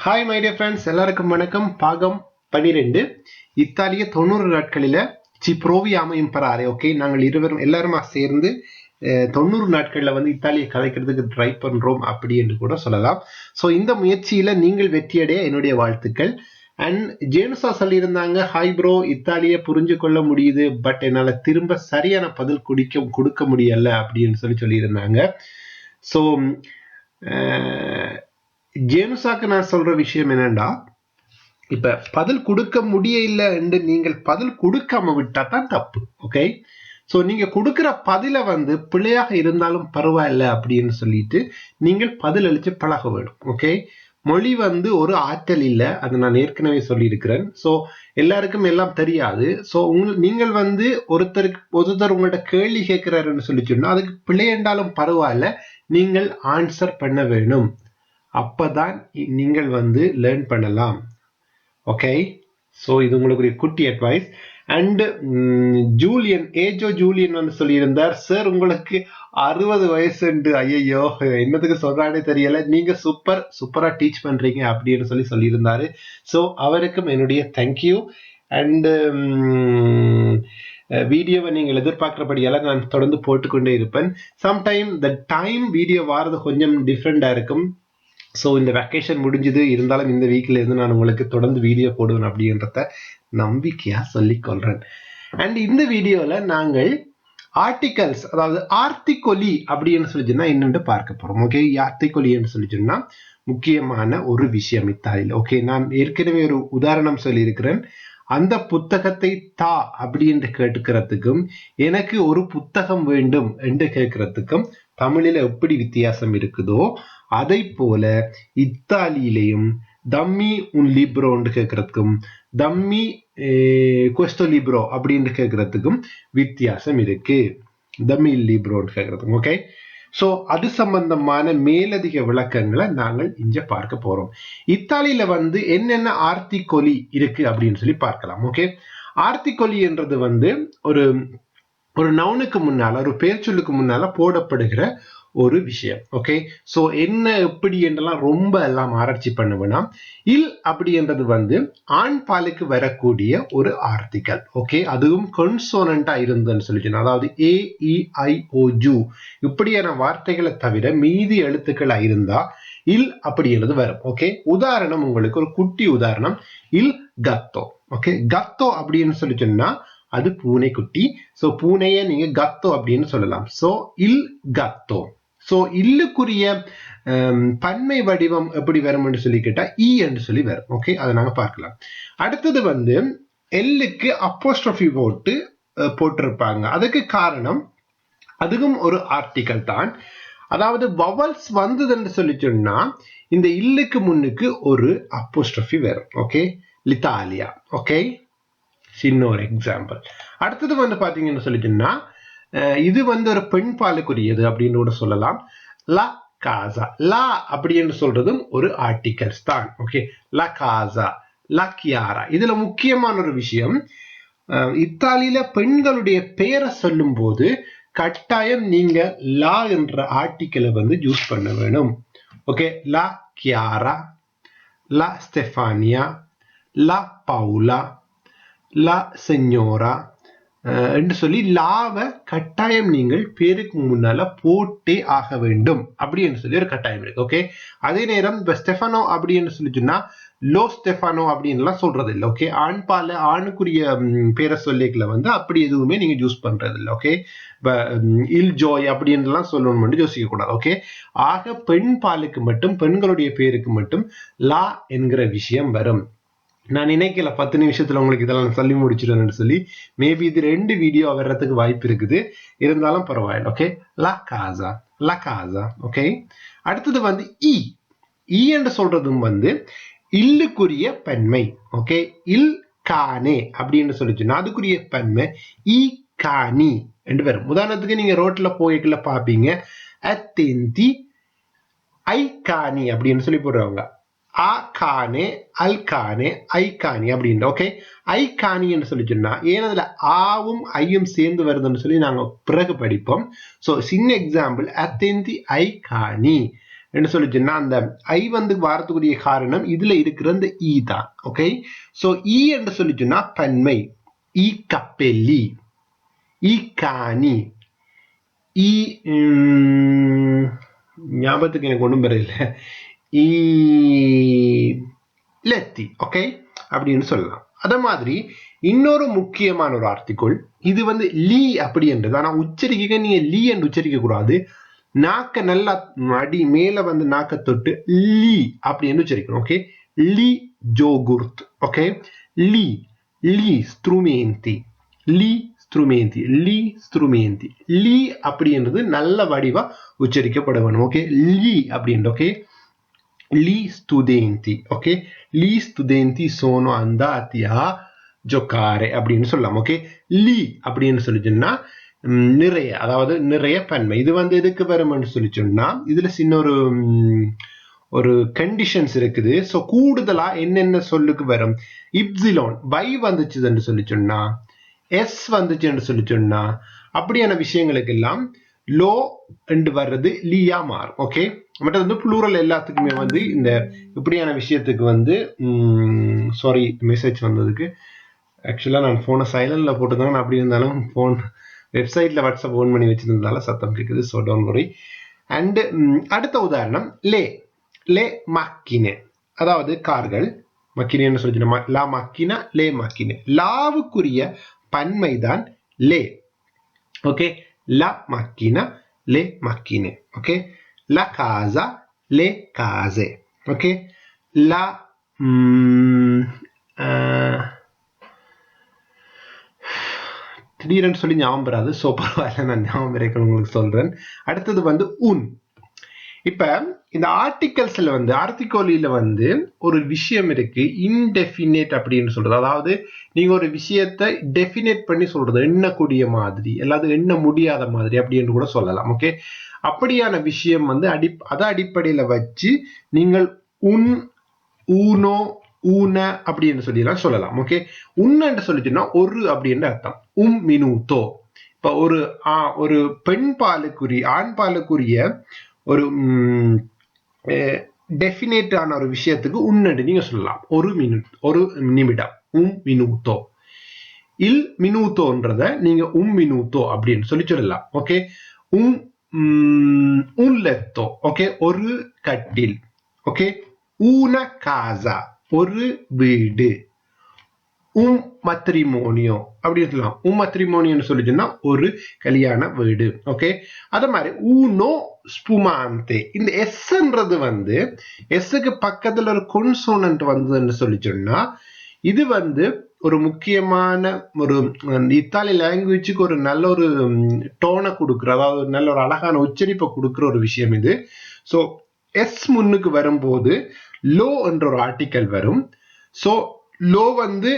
Hi my dear friends, எல்லாருக்கும் வணக்கம். பாகம் 12 இத்தாலிய 90 நாட்களில ப்ரோவி அமையும் பராரே. ஓகே, நாங்கள் எல்லாருமா சேர்ந்து 90 நாட்களில் வந்து இத்தாலியை கலைக்கிறதுக்கு ட்ரை பண்றோம் அப்படி என்று கூட சொல்லலாம். ஸோ இந்த முயற்சியில நீங்கள் வெற்றியடைய என்னுடைய வாழ்த்துக்கள். அண்ட் ஜேனுசா சொல்லியிருந்தாங்க, ஹாய் ப்ரோ, இத்தாலியை புரிஞ்சு கொள்ள முடியுது, பட் என்னால் திரும்ப சரியான பதில் கொடுக்க முடியல அப்படின்னு சொல்லியிருந்தாங்க. ஸோ ஜேனுசாக்கு நான் சொல்ற விஷயம் என்னன்னா, இப்ப பதில் கொடுக்க முடியல என்று நீங்கள் பதில் கொடுக்காம விட்டா தான் தப்பு. ஓகே, ஸோ நீங்க கொடுக்கிற பதில வந்து பிழையாக இருந்தாலும் பரவாயில்ல அப்படின்னு சொல்லிட்டு நீங்கள் பதில் அளிச்சு பழக வேணும். ஓகே, மொழி வந்து ஒரு ஆற்றல் இல்லை, அதை நான் ஏற்கனவே சொல்லியிருக்கிறேன். ஸோ எல்லாருக்கும் எல்லாம் தெரியாது. ஸோ நீங்கள் வந்து ஒருத்தர் உங்கள்ட்ட கேள்வி கேட்கிறாருன்னு சொல்லி சொன்னா அதுக்கு பிழை என்றாலும் பரவாயில்ல, நீங்கள் ஆன்சர் பண்ண வேணும். அப்பதான் நீங்கள் வந்து லேர்ன் பண்ணலாம். ஓகே, ஸோ இது உங்களுக்கு ஒரு குட்டி அட்வைஸ். அண்ட் ஜூலியன் வந்து சொல்லியிருந்தார், சார் உங்களுக்கு 60 வயசு. ஐயோ, என்னத்துக்கு சொல்றானே தெரியல, நீங்க சூப்பரா டீச் பண்றீங்க அப்படின்னு சொல்லியிருந்தாரு. ஸோ அவருக்கும் என்னுடைய தேங்க்யூ. அண்ட் வீடியோவை நீங்கள் எதிர்பார்க்கிறபடியால நான் தொடர்ந்து போட்டுக்கொண்டே இருப்பேன். சம்டைம் த டைம் வீடியோ வாரது கொஞ்சம் டிஃப்ரெண்டா இருக்கும். ஸோ இந்த வெக்கேஷன் முடிஞ்சது, இருந்தாலும் இந்த வீக்ல இருந்து நான் உங்களுக்கு தொடர்ந்து வீடியோ போடுவேன் அப்படின்றத நம்பிக்கையா சொல்லிக்கொள்றேன். அண்ட் இந்த வீடியோல நாங்கள் ஆர்டிகல்ஸ், அதாவது ஆர்டிகொலி அப்படின்னு சொல்லிச்சுன்னா என்னென்று பார்க்க போறோம். ஓகே, ஆர்டிகொலின்னு சொல்லிச்சுன்னா முக்கியமான ஒரு விஷயம் இத்தாலியில். ஓகே, நான் ஏற்கனவே ஒரு உதாரணம் சொல்லியிருக்கிறேன். அந்த புத்தகத்தை தா அப்படின்னு கேட்டுக்கிறதுக்கும் எனக்கு ஒரு புத்தகம் வேண்டும் என்று கேட்கறதுக்கும் தமிழில எப்படி வித்தியாசம் இருக்குதோ அதை போல இத்தாலியிலையும் தம்மி உன் லிப்ரோன்னு கேட்கறதுக்கும் தம்மி கொஸ்டோ லிப்ரோ அப்படின்னு கேட்கறதுக்கும் வித்தியாசம் இருக்கு. தம்மி லிப்ரோன்னு கேட்கறதுக்கும். ஓகே, ஸோ அது சம்பந்தமான மேலதிக விளக்கங்களை நாங்கள் இங்க பார்க்க போறோம். இத்தாலியில வந்து என்னென்ன ஆர்டிகொலி இருக்கு அப்படின்னு சொல்லி பார்க்கலாம். ஓகே, ஆர்டிகொலி என்றது வந்து ஒரு நவுனுக்கு முன்னால, ஒரு பெயர் சொல்லுக்கு முன்னால போடப்படுகிற ஒரு விஷயம். ஓகே, ஸோ என்ன எப்படி என்றெல்லாம் ரொம்ப எல்லாம் ஆராய்ச்சி பண்ண வேணாம். இல் அப்படின்றது வந்து ஆண் பாலுக்கு வரக்கூடிய ஒரு ஆர்டிகல். ஓகே, அதுவும் கொன்சோனண்டா இருந்ததுன்னு சொல்லிட்டு, அதாவது AEIOU இப்படியான வார்த்தைகளை தவிர மீதி எழுத்துக்களா இருந்தா இல் அப்படின்றது வரும். ஓகே, உதாரணம், உங்களுக்கு ஒரு குட்டி உதாரணம், இல் கத்தோ. ஓகே, கத்தோ அப்படின்னு சொல்லிச்சோம்னா அது பூனைக்குட்டி. ஸோ பூனைய நீங்க கத்தோ அப்படின்னு சொல்லலாம். ஸோ இல் கத்தோ. ஸோ இல்லுக்குரிய பன்மை வடிவம் எப்படி வரும் என்று சொல்லி கேட்டா இ என்று சொல்லி வரும். ஓகே, அதை நாங்க பார்க்கலாம். அடுத்தது வந்து எல்லுக்கு அப்போஸ்ட்ரோஃபி போட்டிருப்பாங்க. அதுக்கு காரணம் அதுவும் ஒரு ஆர்டிகல் தான். அதாவது வவல்ஸ் வந்தது என்று சொல்லி சொன்னா இந்த இல்லுக்கு முன்னுக்கு ஒரு அப்போஸ்ட்ரோஃபி வரும். ஓகே, லித்தாலியா. ஓகே, சின்ன ஒரு எக்ஸாம்பிள். அடுத்தது வந்து பாத்தீங்கன்னு சொல்லிட்டுன்னா இது வந்து ஒரு பெண் பாலுக்குரியது அப்படின்னு கூட சொல்லலாம். லா காசா. லா அப்படின்னு சொல்றதும் ஒரு ஆர்டிகல்ஸ் தான். ஓகே, லா காசா, லா கியாரா. இதுல முக்கியமான ஒரு விஷயம், இத்தாலியில பெண்களுடைய பெயரை சொல்லும் போது கட்டாயம் நீங்க லா என்ற ஆர்டிக்கலை வந்து யூஸ் பண்ண வேணும். ஓகே, லா கியாரா, லா ஸ்டெஃபானியா, லா பவுலா, லா செஞ்சோரா என்று சொல்லி லாவை கட்டாயம் நீங்கள் பேருக்கு முன்னால போட்டே ஆக வேண்டும் அப்படின்னு சொல்லி ஒரு கட்டாயம் இருக்கு. ஓகே, அதே நேரம் இப்ப ஸ்டெஃபானோ அப்படின்னு சொல்லிச்சுன்னா லோ ஸ்டெஃபானோ அப்படின்னு சொல்றது இல்லை. ஓகே, ஆண் பால ஆணுக்குரிய பேரை சொல்லிக்கல வந்து அப்படி எதுவுமே நீங்க யூஸ் பண்றது இல்லை. ஓகே, இல் ஜோய் அப்படின்னு சொல்லணும்னு யோசிக்க கூடாது. ஓகே, ஆக பெண் பாலுக்கு மட்டும், பெண்களுடைய பேருக்கு மட்டும் லா என்கிற விஷயம் வரும். நான் நினைக்கல 10 நிமிஷத்துல உங்களுக்கு இதெல்லாம் சொல்லி முடிச்சிடுன்னு சொல்லி. மேபி இது 2 வீடியோ வர்றதுக்கு வாய்ப்பு இருக்குது, இருந்தாலும் பரவாயில்ல. ஓகே, லா காசா, லா காசா. ஓகே, அடுத்தது வந்து இ என்று சொல்றதும் வந்து இல்லுக்குரிய பன்மை. ஓகே, இல் கானே அப்படின்னு சொல்லிச்சுன்னா அதுக்குரிய பன்மை இ கானி என்று வரும். உதாரணத்துக்கு நீங்க ரோட்ல போய்க்குள்ள பாப்பீங்க, அத்தெந்தி ஐ கானி அப்படின்னு சொல்லி போடுறவங்க. ஆ கானே, அல் கானே, ஐ கானி அப்படின்னு. ஓகே, ஐ கானி என்று சொல்லி சொன்னா ஏன்னா அதுல ஆவும் ஐயும் சேர்ந்து வருதுன்னு சொல்லி நாங்க பிறகு படிப்போம். ஸோ சின்ன எக்ஸாம்பிள், அத்தெந்தி ஐ கானி. என்ன சொல்லிச்சுன்னா அந்த ஐ வந்து வாரத்துக்குரிய காரணம் இதுல இருக்கிற இந்த ஈ தான். ஓகே, சோ ஈ என்று சொல்லிச்சுன்னா பன்மை. ஈ கப்பெல்லி, ஈ காணி, ஈ ஞாபகத்துக்கு எனக்கு ஒன்றும் பெறல, ஈ லெத்தி. ஓகே, அப்படின்னு சொல்லலாம். அதே மாதிரி இன்னொரு முக்கியமான ஒரு ஆர்டிகிள் இது வந்து லீ அப்படின்றது. ஆனா உச்சரிக்க நீங்க லீ என்று உச்சரிக்க கூடாது. நாக்க நல்லா அடி மேல வந்து நாக்க தொட்டு லீ அப்படின்னு உச்சரிக்கணும். ஓகே, லீ ஜோகுர்த். ஓகே, லீ லீ ஸ்ட்ரூமெந்தி, லீ ஸ்ட்ரூமெந்தி, லீ ஸ்ட்ரூமெந்தி. லீ அப்படின்றது நல்ல வடிவா உச்சரிக்கப்பட வேணும். ஓகே, லீ அப்படின்ற. Okay, gli studenti. Ok, gli studenti sono andati a giocare அப்படின்னு சொல்லலாம். ஓகே, லீ அப்படின்னு சொல்லிச்சுன்னா நிறைய, அதாவது நிறைய பன்மை. இது வந்து எதுக்கு வரும்னு சொல்லிச்சோம்னா இதுல சின்ன ஒரு கண்டிஷன்ஸ் இருக்குது. ஸோ கூடுதலா என்னென்ன சொல்லுக்கு வரும்? இப்சிலோன் வை வந்துச்சுன்னு சொல்லி சொன்னா, எஸ் வந்துச்சுன்னு சொல்லி சொன்னா, அப்படியான விஷயங்களுக்கு எல்லாம் லோ என்று வர்றது லீயா மாறும். ஓகே, மற்றது வந்து ப்ளூரல் எல்லாத்துக்குமே வந்து இந்த இப்படியான விஷயத்துக்கு வந்து சாரி மெசேஜ் வந்ததுக்கு. ஆக்சுவலாக நான் ஃபோனை சைலண்டில் போட்டுருந்தாங்க. அப்படி இருந்தாலும் ஃபோன் வெப்சைட்டில் வாட்ஸ்அப் ஓன் பண்ணி வச்சிருந்ததால சத்தம் கேட்குது. So don't worry. அண்ட் அடுத்த உதாரணம் லே. லே மக்கினே, அதாவது கார்கள். மக்கினேன்னு சொல்லிச்சுன்னா லா மக்கினா, லே மக்கினே. லாவுக்குரிய பன்மை தான் லே. Okay, la macchina, le macchine. Ok, la casa, le case. Ok, la திடீரென்று சொல்லி ஞாபகம் வராது. ஸோ பரவாயில்ல, நான் ஞாபகம் வரைக்கும் உங்களுக்கு சொல்றேன். அடுத்தது வந்து உன். இப்ப இந்த ஆர்டிகல்ஸ்ல வந்து ஆர்டிகோலியில வந்து ஒரு விஷயம் இருக்கு, இன்டெஃபினேட் அப்படின்னு சொல்றது. அதாவது நீங்க ஒரு விஷயத்தை டெஃபினேட் பண்ணி சொல்றது, எண்ணக்கூடிய மாதிரி அல்லது எண்ண முடியாத மாதிரி அப்படின்னு கூட சொல்லலாம். ஓகே, அப்படியான விஷயம் வந்து அதை அடிப்படையில வச்சு நீங்கள் உன், ஊனோ, ஊன அப்படின்னு சொல்லிலாம் சொல்லலாம். ஓகே, உன்னு சொல்லிச்சுன்னா ஒரு அப்படின்னு அர்த்தம். மினூத்தோ. இப்ப ஒரு பெண் பாலுக்குரிய, ஆண் பாலுக்குரிய ஒரு டெஃபினேட் ஆன ஒரு விஷயத்துக்கு உன்னடி நீங்க சொல்லலாம். ஒரு நிமிடம். மினூத்தோ. இல் மினூத்தோன்றத நீங்க மினூத்தோ அப்படின்னு சொல்லி சொல்லலாம். ஓகே, லெத்தோ. ஓகே, ஒரு கட்டில். ஓகே, ஊன காசா, ஒரு வீடு. மத்ரிமோனியோ அப்படின்னு சொல்லலாம். மத்ரிமோனியோன்னு சொல்லிச்சுன்னா ஒரு கல்யாண வீடு. ஓகே, அதே மாதிரி ஊனோ ஸ்புமாந்தே. இந்த எஸ்ன்றது வந்து எஸ்ஸுக்கு பக்கத்துல ஒரு கொன்சோனன்ட் வந்ததுன்னு சொல்லி சொன்னா இது வந்து ஒரு முக்கியமான ஒரு இத்தாலி லாங்குவேஜுக்கு ஒரு நல்ல ஒரு டோனை கொடுக்குற, அதாவது நல்ல ஒரு அழகான உச்சரிப்பை கொடுக்குற ஒரு விஷயம் இது. ஸோ எஸ் முன்னுக்கு வரும்போது லோ என்ற ஒரு ஆர்டிக்கல் வரும். ஸோ லோ வந்து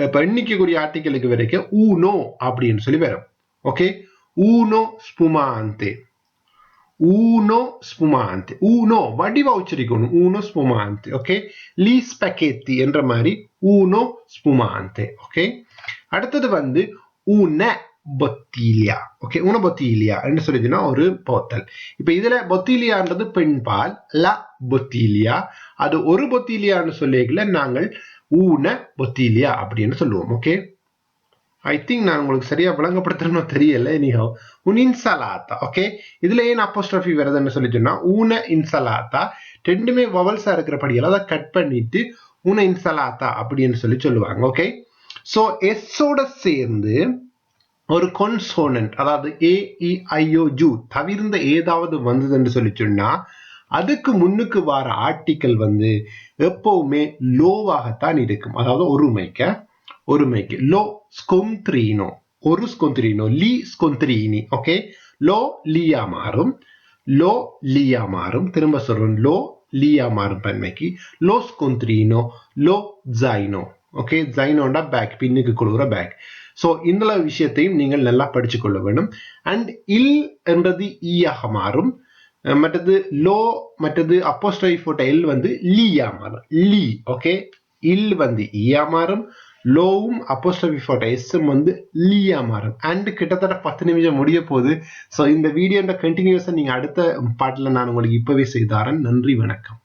இப்ப எண்ணிக்கக்கூடிய ஆர்டிக்கலுக்கு வரைக்கும் ஊனோ அப்படின்னு சொல்லி வரும். ஓகே, ஊனோ ஸ்புமாந்தே, ஊனோ ஸ்புமாந்தே. ஊனோ வடிவா உச்சரிக்கணும், ஊனோ ஸ்புமாந்தே. ஓகே, லீ ஸ்பெகெத்தி என்ற மாதிரி ஊனோ ஸ்புமாந்தே. ஓகே, அடுத்தது வந்து ஊன பொத்தீலியா. ஓகே, ஊன பொத்தீலியா என்று சொல்லிச்சுன்னா ஒரு போத்தல். இப்ப இதுல பொத்தீலியான்றது பெண்பால், ல பொத்தீலியா. அது ஒரு பொத்தீலியான்னு சொல்லிக்கல நாங்கள் ஊன பொத்தீலியா அப்படின்னு சொல்லுவோம். ஓகே, ஐ திங்க் நான் உங்களுக்கு சரியா விளங்கப்படுத்துறேன்னு தெரியல. எனிஹோ, உன் இன்சலாத்தா. ஓகே, இதுல ஏன் அப்போஸ்ட்ரோஃபி வருதுன்னு சொல்லி சொன்னா ஊன இன்சலாத்தா ரெண்டுமே வவல்ஸா இருக்கிறபடியால அதை கட் பண்ணிட்டு ஊன இன்சலாத்தா அப்படின்னு சொல்லி சொல்லுவாங்க. ஓகே, சோ எஸ்ஸோட சேர்ந்து ஒரு கொன்சோனன்ட், அதாவது AEIOU தவிர்ந்த ஏதாவது வந்ததுன்னு சொல்லி சொன்னா அதுக்கு முன்னுக்கு வர ஆர்டிக்கல் வந்து எப்பவுமே லோவாகத்தான் இருக்கும். அதாவது ஒருமைக்கு லோ ஸ்கொந்த்ரீனோ, ஒரு ஸ்கொந்த்ரீனோ, லீ ஸ்கொந்த்ரீனி. ஓகே, லோ லீயா மாறும், லோ லீயா மாறும். திரும்ப சொல்றோம், லோ லீயா மாறும் பன்மைக்கு. லோ ஸ்கொந்த்ரீனோ, லோ ஜைனோ. ஓகே, ஜைனோண்டா பேக், பின்னுக்கு கொடுக்குற பேக். ஸோ இந்த விஷயத்தையும் நீங்கள் நல்லா படிச்சு கொள்ள வேண்டும். அண்ட் இல் என்றது ஈயாக மாறும். மற்றது லோ, மற்றது அப்போஸ்ட்ரோஃபி போட்ட எல் வந்து லீயா மாறும், லீ. ஓகே, இல் வந்து ஈயா மாறும், லோவும் அப்போஸ்ட்ரோபி போட்ட எஸ்ஸும் வந்து லீயா மாறும். அண்ட் கிட்டத்தட்ட 10 நிமிஷம் முடிய போகுது. ஸோ இந்த வீடியோட கண்டினியூஸை நீங்கள் அடுத்த பாட்டில் நான் உங்களுக்கு இப்போவே செய்தாரன். நன்றி, வணக்கம்.